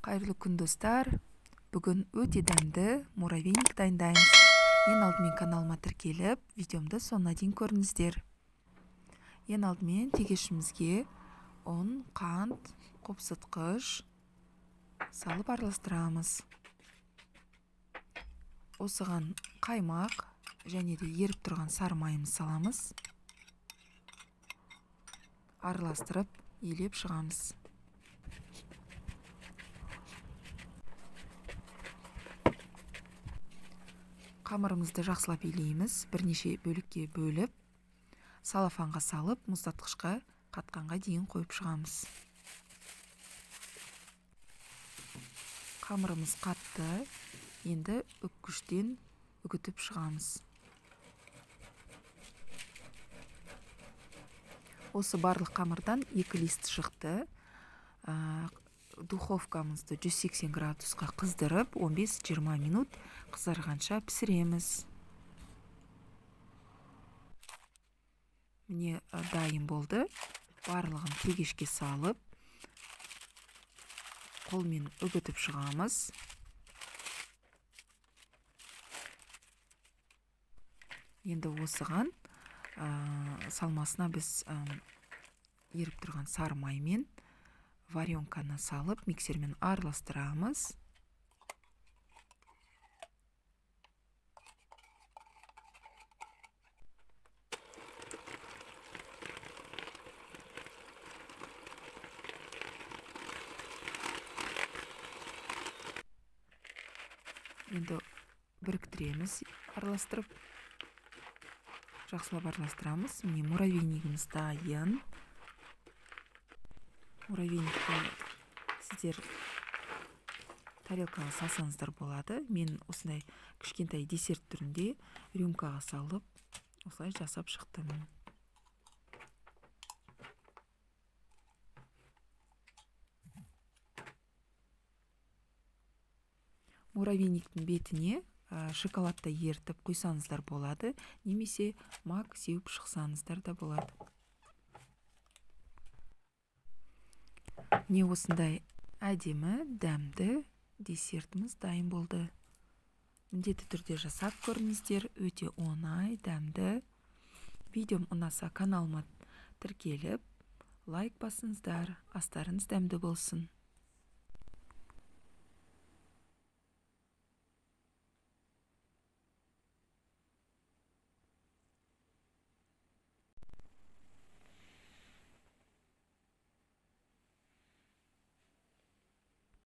Қайырлы күн достар. Бүгін өте дәмді муравейник дайындаймыз. Ең алдымен каналыма тіркеліп, видеомды соңына дейін көріңіздер. Ең алдымен тегешімізге ұн, қант, қопсытқыш салып араластырамыз. Осыған қаймақ және де еріп тұрған сары майымыз саламыз. Араластырып, елеп шығамыз. Қамырымызды жақсылап илейміз, бірнеше бөлікке бөліп, салафанға салып, мұздатқышқа қатқанға дейін қойып шығамыз. Қамырымыз қатты, енді үккіштен үгітіп шығамыз. Осы барлық қамырдан 2 лист шықты. Духовкамызды 180 градусқа қыздырып, 15-20 минут қызарғанша пісіреміз. Міне дайын болды. Барлығын тегешке салып, қолмен үгітіп шығамыз. Енді осыған салмасына біз еріп тұрған сары маймен варенканы салып, миксермен араластырамыз. Енді біріктіреміз, араластырып, жақсылап араластырамыз. Міне муравейнигіміз дайын. Муравейникті сіздер тарелкаға салсаңыздар болады. Мен осындай кішкентай десерт түрінде рюмкаға салып, осылай жасап шықтым. Муравейниктің бетіне шоколадты ертіп құйсаңыздар болады, немесе мак сеуіп шықсаңыздар да болады. Не осындай әдемі, дәмді десертіміз дайын болды. Міндетті түрде жасап көріңіздер, өте оңай, дәмді. Видеом ұнаса каналыма тіркеліп, лайк басыңыздар, астарыңыз дәмді болсын.